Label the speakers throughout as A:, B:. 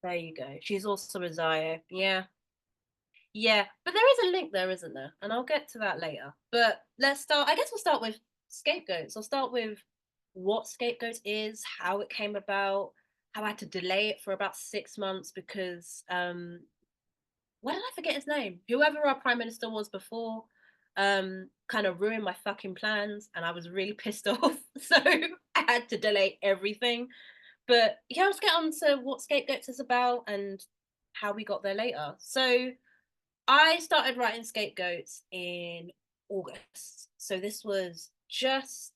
A: There you go. She's also a Zio. Yeah. Yeah. But there is a link there, isn't there? And I'll get to that later. But let's start. I guess we'll start with scapegoats. I'll start with what scapegoats is, how it came about, how I had to delay it for about 6 months because why did I forget his name? Whoever our prime minister was before, kind of ruined my fucking plans, and I was really pissed off. So I had to delay everything. But yeah, let's get on to what Scapegoats is about and how we got there later. So I started writing Scapegoats in August. So this was just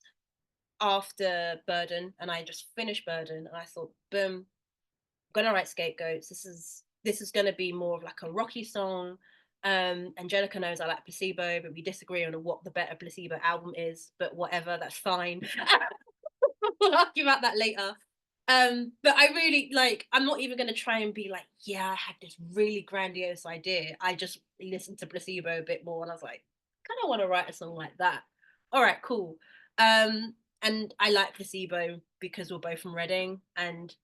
A: after Burden, and I just finished Burden, and I thought, boom, I'm gonna write Scapegoats. This is gonna be more of like a rocky song. Angelica knows I like Placebo, but we disagree on what the better Placebo album is. But whatever, that's fine. We'll argue about that later. But I really like. I'm not even gonna try and be like, yeah, I had this really grandiose idea. I just listened to Placebo a bit more, and I was like, kind of want to write a song like that. All right, cool. And I like Placebo because we're both from Reading, and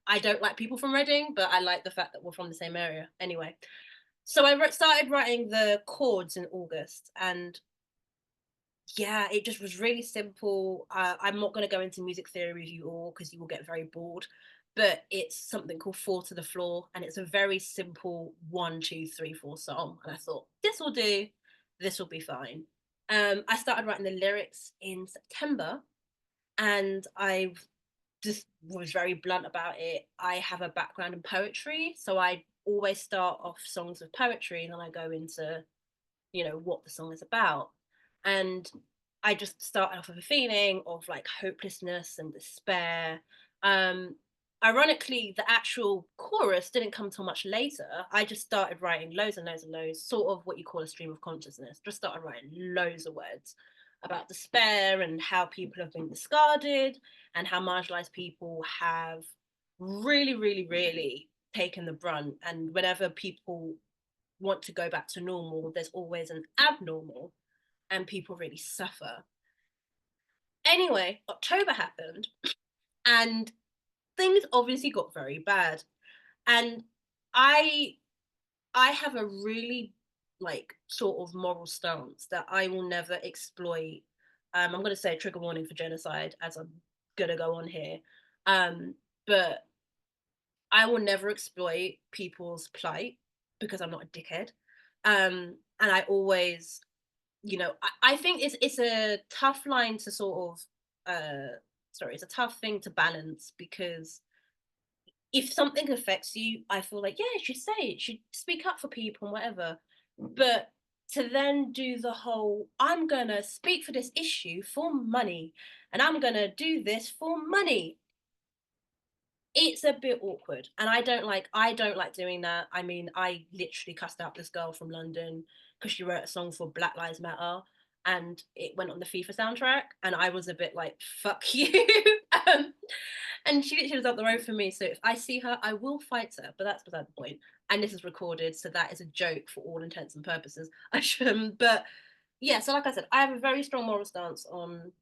A: I don't like people from Reading, but I like the fact that we're from the same area. Anyway, so I started writing the chords in August, and yeah, it just was really simple. I'm not going to go into music theory with you all because you will get very bored, but it's something called Four to the Floor, and it's a very simple 1, 2, 3, 4 song. And I thought, this will do, this will be fine. I started writing the lyrics in September, and I just was very blunt about it. I have a background in poetry, so I always start off songs with poetry, and then I go into, what the song is about. And I just started off with a feeling of like hopelessness and despair. Um, Ironically, the actual chorus didn't come till much later. I just started writing loads and loads and loads, sort of what you call a stream of consciousness. Just started writing loads of words about despair and how people have been discarded and how marginalized people have really, really, really taken the brunt. And whenever people want to go back to normal, there's always an abnormal, and people really suffer. Anyway, October happened, and things obviously got very bad. And I I have a really like sort of moral stance that I will never exploit. I'm going to say a trigger warning for genocide as I'm going to go on here. But I will never exploit people's plight because I'm not a dickhead. And I always, I think it's a tough line to sort of sorry, it's a tough thing to balance because if something affects you, I feel like, yeah, you should say it, you should speak up for people and whatever. But to then do the whole, I'm gonna speak for this issue for money and I'm gonna do this for money. It's a bit awkward. And I don't like doing that. I mean, I literally cussed out this girl from London because she wrote a song for Black Lives Matter and it went on the FIFA soundtrack. And I was a bit like, fuck you. um, and she literally was up the road from me. So if I see her, I will fight her. But that's beside the point. And this is recorded, so that is a joke for all intents and purposes. But yeah, so like I said, I have a very strong moral stance on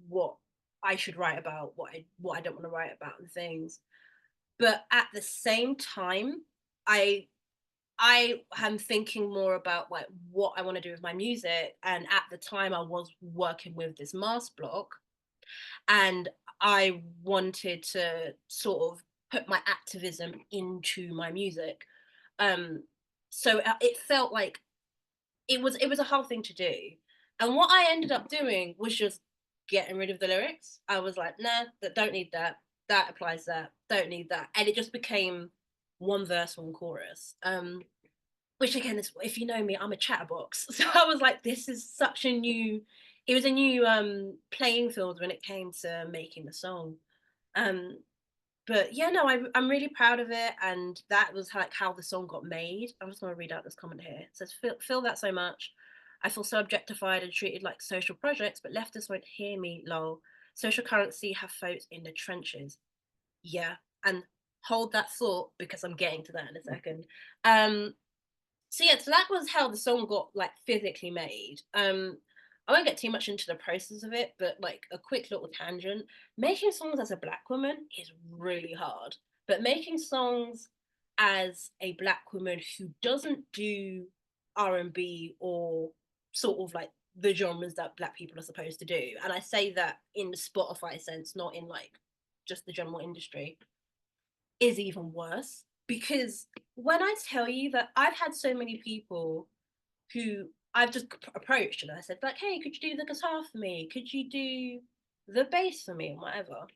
A: what I should write about, what I don't want to write about, and things. But at the same time, I I am thinking more about like what I want to do with my music. And at the time, I was working with this mass block, and I wanted to sort of put my activism into my music. So it felt like it was a hard thing to do. And what I ended up doing was just getting rid of the lyrics. I was like, nah, that don't need that. That applies that. Don't need that. And it just became one verse, one chorus. Which again is, if you know me, I'm a chatterbox. So I was like, this is such a new, it was a new playing field when it came to making the song. Um but yeah, no, I'm really proud of it, and that was like how the song got made. I just want to read out this comment here. It says, "Feel that so much. I feel so objectified and treated like social projects, but leftists won't hear me. Lol. Social currency have folks in the trenches. Yeah, and hold that thought because I'm getting to that in a second. Um, so yeah, so that was how the song got like physically made. I won't get too much into the process of it, but like a quick little tangent. Making songs as a black woman is really hard. But making songs as a Black woman who doesn't do R&B or sort of like the genres that Black people are supposed to do, and I say that in the Spotify sense, not in like just the general industry, is even worse. Because when I tell you that I've had so many people who I've just approached and I said, like, hey, could you do the guitar for me? Could you do the bass for me and whatever?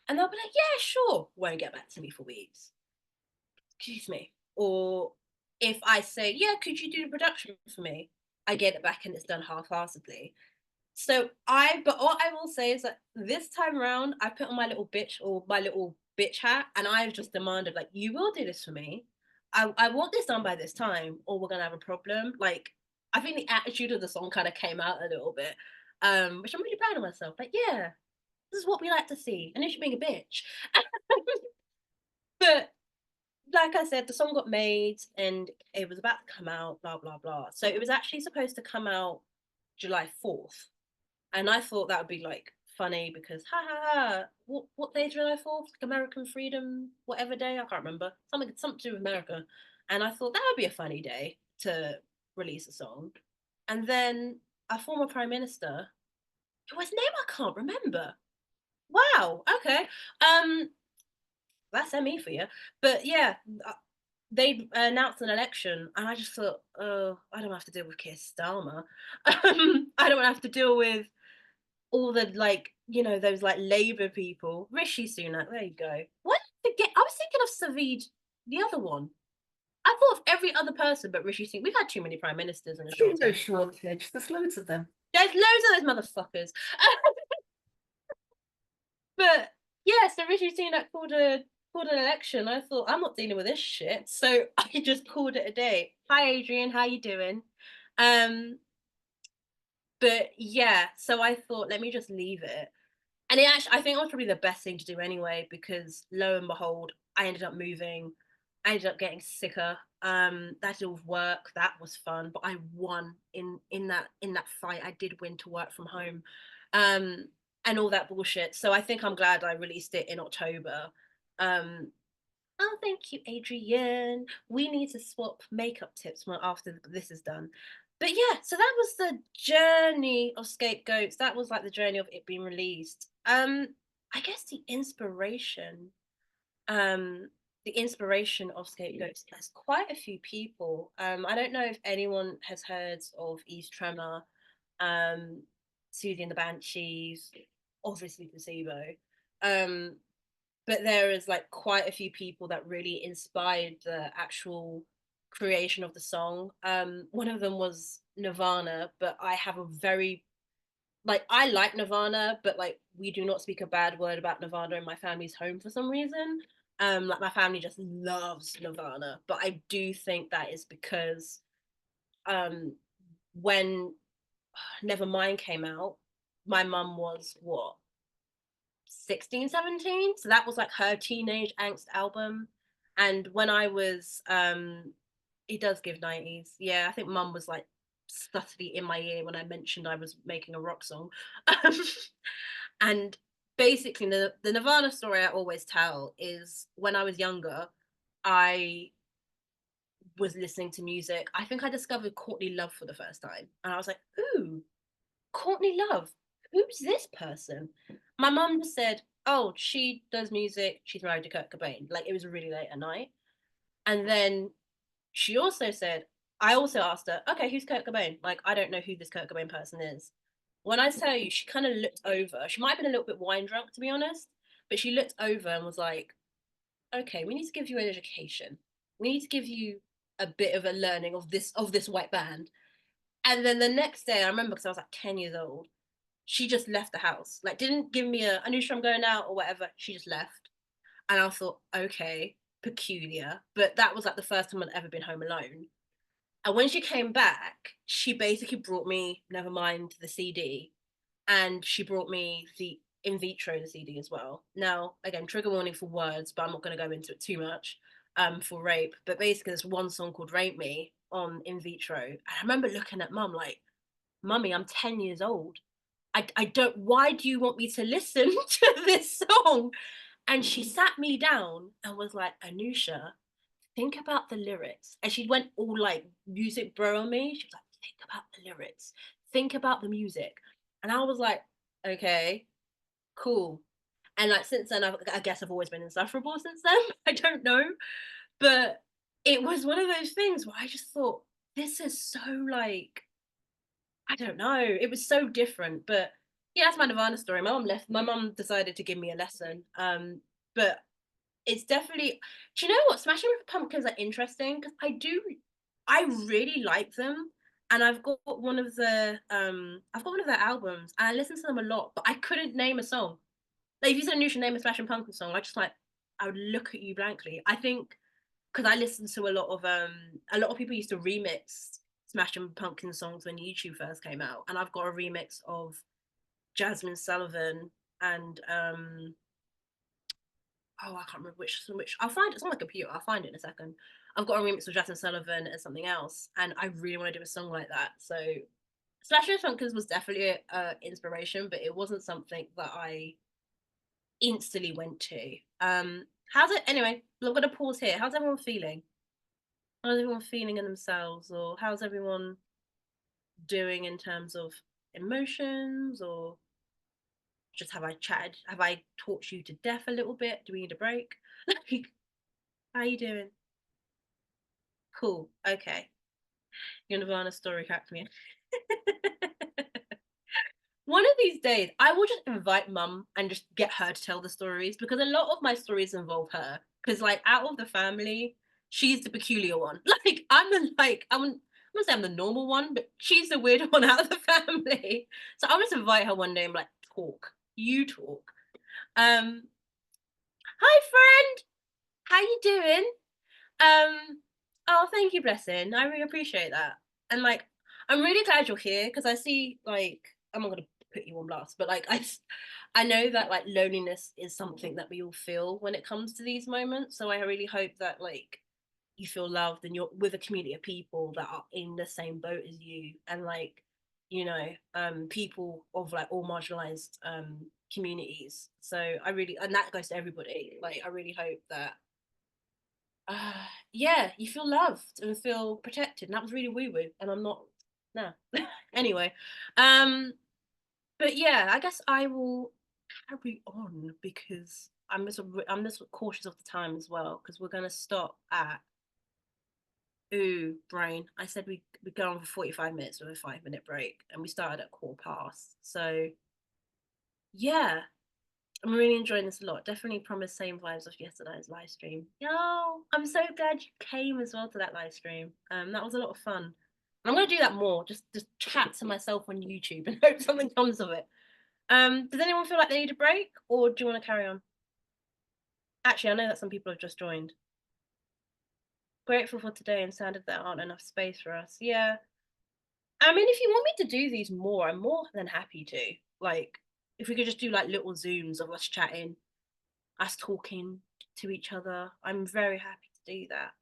A: And they'll be like, yeah, sure. Won't get back to me for weeks. Excuse me. Or if I say, yeah, could you do the production for me? I get it back and it's done half-heartedly. But what I will say is that this time around, I put on my little bitch or my little bitch hat, and I've just demanded, like, you will do this for me. I want this done by this time, or we're gonna have a problem. Like, I think the attitude of the song kind of came out a little bit, which I'm really proud of myself. Like, yeah, this is what we like to see, and then she's being a bitch. But like I said, the song got made and it was about to come out, blah blah blah. So it was actually supposed to come out July 4th. And I thought that would be like funny because ha ha ha. What day is July 4th? Like American Freedom, whatever day, I can't remember. Something to do with America. And I thought that would be a funny day to release a song. And then a former Prime Minister, whose name I can't remember. Wow, okay. That's ME for you. But yeah, they announced an election, and I just thought, oh, I don't have to deal with Keir Starmer. I don't have to deal with all the like, those like Labour people. Rishi Sunak, there you go. What forget? I was thinking of Savid, the other one. I thought of every other person but Rishi Sunak. We've had too many prime ministers in a short
B: No
A: time.
B: shortage. There's loads of them.
A: There's loads of those motherfuckers. But yeah, so Rishi Sunak called an election. I thought I'm not dealing with this shit, so I just called it a day. Hi, Adrian, how you doing? Um, but yeah, so I thought let me just leave it. And I think it was probably the best thing to do anyway, because lo and behold, I ended up moving. I ended up getting sicker. That did all work. That was fun, but I won in that fight. I did win to work from home, um, and all that bullshit. So I think I'm glad I released it in October. Um, oh, thank you, Adrienne. We need to swap makeup tips after this is done. But yeah, so that was the journey of Scapegoats. That was like the journey of it being released. I guess um, the inspiration of Scapegoats. There's quite a few people. I don't know if anyone has heard of East Tremor, um, Susie and the Banshees, obviously Placebo. Um, but there is like quite a few people that really inspired the actual creation of the song. One of them was Nirvana, but I have a very like I like Nirvana, but like we do not speak a bad word about Nirvana in my family's home for some reason. Like my family just loves Nirvana, but I do think that is because um when Nevermind came out, my mum was what 16, 17. So that was like her teenage angst album. And when I was it does give 90s. Yeah, I think mum was like subtly in my ear when I mentioned I was making a rock song. And basically the Nirvana story I always tell is when I was younger, I was listening to music. I think I discovered Courtney Love for the first time. And I was like, ooh, Courtney Love, who's this person? My mum just said, oh, she does music. She's married to Kurt Cobain. Like it was really late at night. And then she also said, I also asked her, okay, who's Kurt Cobain? Like, I don't know who this Kurt Cobain person is. When I tell you, she kind of looked over. She might have been a little bit wine drunk, to be honest, but she looked over and was like, okay, we need to give you an education. We need to give you a bit of a learning of this white band. And then the next day, I remember because I was like 10 years old, she just left the house. Like, didn't give me a Anusha, I'm going out or whatever. She just left. And I thought, okay, peculiar. But that was like the first time I'd ever been home alone. And when she came back, she basically brought me Nevermind the CD, and she brought me the In Vitro the CD as well. Now, again, trigger warning for words, but I'm not going to go into it too much for rape. But basically, there's one song called Rape Me on In Vitro. And I remember looking at mum like, Mummy, I'm 10 years old. I don't, why do you want me to listen to this song? And she sat me down and was like, Anusha, think about the lyrics. And she went all like music bro on me. She was like, think about the lyrics, think about the music. And I was like, okay, cool. And like since then, I guess I've always been insufferable since then. I don't know. But it was one of those things where I just thought, this is so like, I don't know. It was so different. But yeah, that's my Nirvana story. My mom left. My mom decided to give me a lesson. But it's definitely, do you know what? Smashing Pumpkins are interesting because I really like them. And I've got one of their albums and I listen to them a lot, but I couldn't name a song. Like if you said you should name a Smashing Pumpkins song, I would look at you blankly. I think because I listened to a lot of people used to remix Smashing Pumpkins songs when YouTube first came out, and I've got a remix of Jasmine Sullivan and oh, I can't remember which. I'll find it. It's on my computer. I'll find it in a second. I've got a remix of Jasmine Sullivan and something else, and I really want to do a song like that. So, Smashing Pumpkins was definitely a inspiration, but it wasn't something that I instantly went to. How's it anyway? I'm gonna pause here. How's everyone feeling? How's everyone feeling in themselves, or how's everyone doing in terms of emotions, or just have I chatted? Have I talked you to death a little bit? Do we need a break? Like, how you doing? Cool. Okay. Your Nirvana story cracked me. One of these days, I will just invite mum and just get her to tell the stories because a lot of my stories involve her. Because like out of the family, she's the peculiar one. Like I'm gonna say I'm the normal one, but she's the weird one out of the family. So I'll just invite her one day and be like, talk. You talk. Um, hi friend, how you doing? Oh, thank you, blessing. I really appreciate that. And like, I'm really glad you're here because I see like I'm not gonna put you on blast, but like I know that like loneliness is something that we all feel when it comes to these moments. So I really hope that like you feel loved and you're with a community of people that are in the same boat as you and like people of like all marginalized communities. So I really, and that goes to everybody, like I really hope that yeah, you feel loved and feel protected. And that was really woo woo. And I'm not, no. Anyway, but yeah, I guess I will carry on because I'm just cautious of the time as well because we're gonna stop at ooh brain. I said we go on for 45 minutes with a 5 minute break, and we started at 1/4 past. So yeah, I'm really enjoying this a lot. Definitely promise same vibes of yesterday's live stream. Yo, I'm so glad you came as well to that live stream. That was a lot of fun. I'm gonna do that more. Just chat to myself on YouTube and hope something comes of it. Does anyone feel like they need a break, or do you want to carry on? Actually, I know that some people have just joined. Grateful for today and sad that there aren't enough space for us. Yeah. I mean, if you want me to do these more, I'm more than happy to. Like, if we could just do like little zooms of us chatting, us talking to each other. I'm very happy to do that.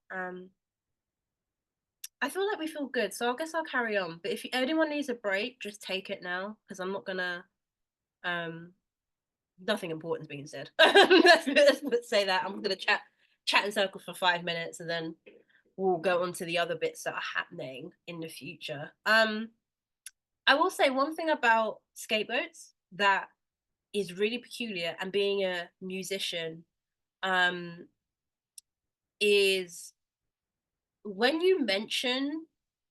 A: I feel like we feel good, so I guess I'll carry on. But if anyone needs a break, just take it now because I'm not gonna. Um, Nothing important's being said. Let's say that I'm gonna chat in circles for 5 minutes, and then we'll go on to the other bits that are happening in the future. I will say one thing about scapegoats that is really peculiar, and being a musician, um, is when you mention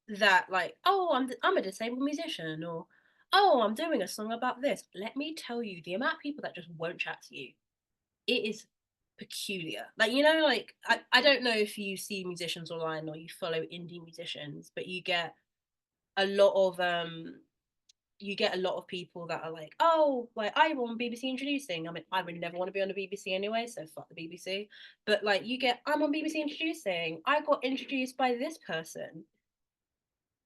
A: that like oh I'm a disabled musician or oh I'm doing a song about this, let me tell you the amount of people that just won't chat to you, it is peculiar. Like like I don't know if you see musicians online or you follow indie musicians, but you get a lot of people that are like, oh, like I'm on BBC Introducing. I mean, I would never want to be on the BBC anyway, so fuck the BBC. But like, I'm on BBC Introducing. I got introduced by this person.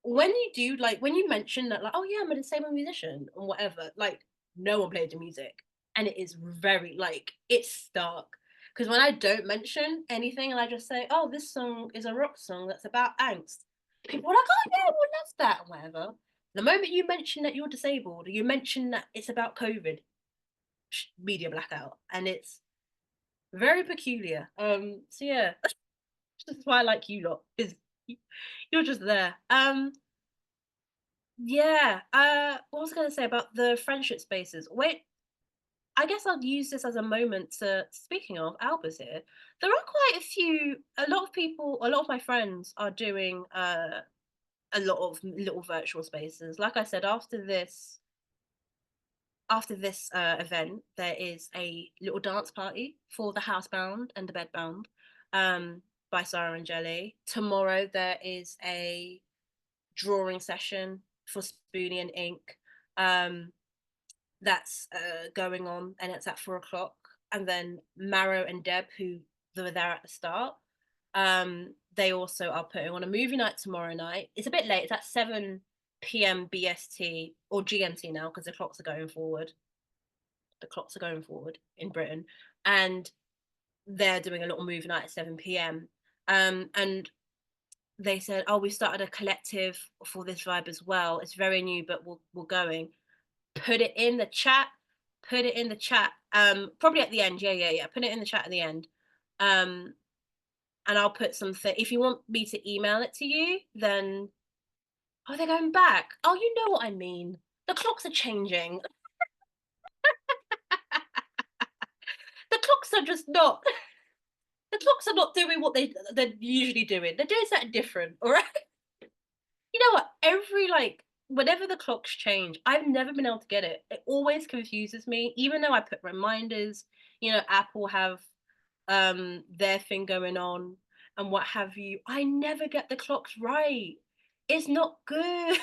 A: When you do, like, when you mention that, like, oh yeah, I'm a disabled musician and whatever, like, no one played the music, and it is very like it's stark. Because when I don't mention anything and I just say, oh, this song is a rock song that's about angst, people are like, oh yeah, everyone loves that and whatever. The moment you mention that you're disabled, or you mention that it's about COVID, media blackout, and it's Very peculiar. So yeah, that's why I like you lot, is you're just there. Yeah, what was I gonna say about the friendship spaces? Wait, I guess I'll use this as a moment to, speaking of Albers here, there are quite a lot of people, a lot of my friends are doing a lot of little virtual spaces. Like I said, after this event, there is a little dance party for the housebound and the bedbound, by Sarah and Jelly. Tomorrow there is a drawing session for Spoonie and Ink. Um, that's going on, and it's at 4 o'clock. And then Maro and Deb, who were there at the start, they also are putting on a movie night tomorrow night. It's a bit late. It's at 7 p.m. BST or GMT now because the clocks are going forward. The clocks are going forward in Britain, and they're doing a little movie night at 7 p.m. And they said, "Oh, we started a collective for this vibe as well. It's very new, but we're going." Put it in the chat. Put it in the chat. Probably at the end. Yeah, yeah, yeah. Put it in the chat at the end. Um, and I'll put something. If you want me to email it to you, then oh, they're going back. Oh, you know what I mean. The clocks are changing. The clocks are just not. The clocks are not doing what they're usually doing. They're doing something different. All right. You know what? Every like whenever the clocks change, I've never been able to get it. It always confuses me, even though I put reminders. Apple have their thing going on and what have you. I never get the clocks right. It's not good.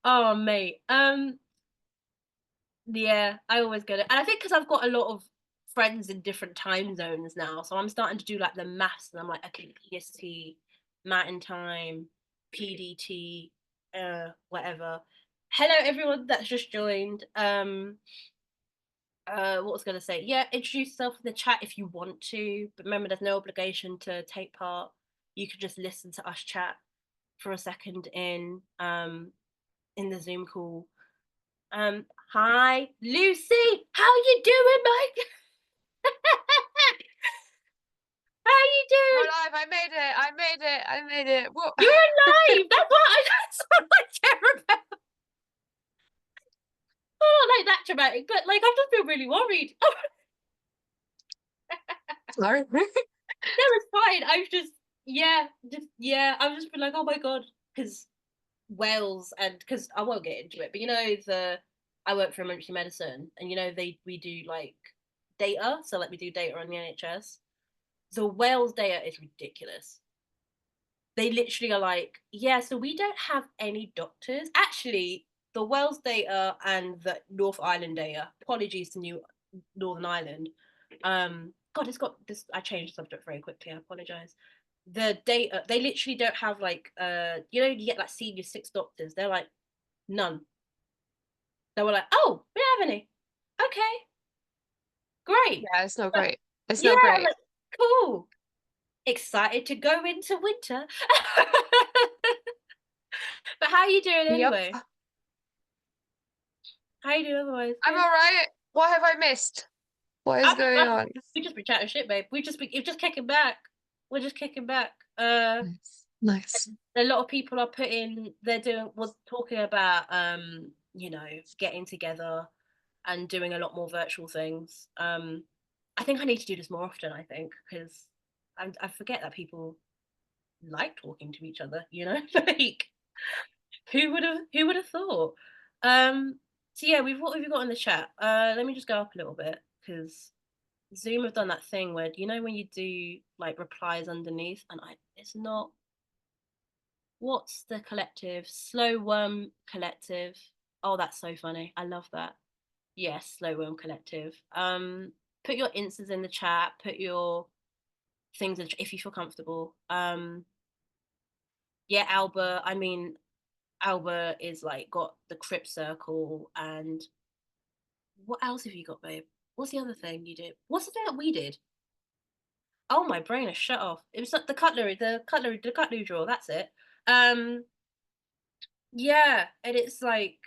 A: Oh mate. Yeah, I always get it. And I think because I've got a lot of friends in different time zones now, so I'm starting to do like the maths and I'm like, okay, PST, Mountain Time, PDT, whatever. Hello everyone that's just joined. What was I gonna say? Yeah, introduce yourself in the chat if you want to, but remember there's no obligation to take part. You could just listen to us chat for a second in the Zoom call. Hi, Lucy. How you doing, Mike? How you
C: I'm
A: doing?
C: alive. I made it. I made it. I made it. What?
A: You're alive. That's what I care about. Oh, not like that dramatic, but like I've just been really worried. Oh,
C: Sorry.
A: no, it's fine. I've just been like, oh my god, because Wales and because I won't get into it, but I work for emergency medicine, and we do like data, so like we do data on the NHS. The Wales data is ridiculous. They literally are like, yeah, so we don't have any doctors. Actually, the Wales data and the North Island data, apologies to Northern Ireland. God, it's got this. I changed the subject very quickly. I apologize. The data, they literally don't have like, you get like senior six doctors. They're like, none. They were like, oh, we don't have any. Okay, great.
C: Yeah, it's not
A: But
C: great. It's
A: yeah,
C: not great.
A: like, cool. Excited to go into winter. But how are you doing
C: Yep.
A: anyway? How you doing otherwise?
C: I'm
A: Good.
C: all right. What have I missed? What is
A: I think
C: going on?
A: we just be chatting shit, babe. We're just kicking back. We're just kicking back.
C: Nice. Nice.
A: A lot of people are was talking about getting together and doing a lot more virtual things. I think I need to do this more often. I think because I forget that people like talking to each other. Like who would have thought? So yeah, what have you got in the chat? Let me just go up a little bit because Zoom have done that thing where when you do like replies underneath, and it's not. What's the collective? Slow Worm Collective. Oh, that's so funny. I love that. Yes, Slow Worm Collective. Put your instances in the chat. Put your things if you feel comfortable. Yeah, Albert. I mean, Albert is like got the Crypt Circle, and what else have you got, babe? What's the other thing you did? What's the thing that we did? Oh, my brain is shut off. It was like the cutlery drawer. That's it. Yeah, and it's like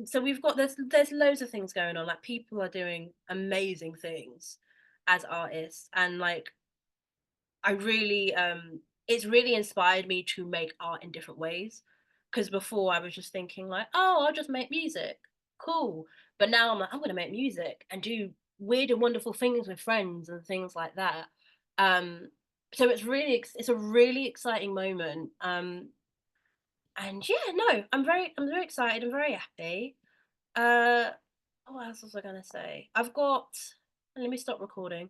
A: so we've got there's loads of things going on. Like people are doing amazing things as artists, and like I really it's really inspired me to make art in different ways. Because before I was just thinking like, oh, I'll just make music, cool. But now I'm like, I'm gonna make music and do weird and wonderful things with friends and things like that. Um, so it's a really exciting moment. And yeah, no, I'm very excited. I'm very happy. Uh, what else was I gonna say? I've got. Let me stop recording.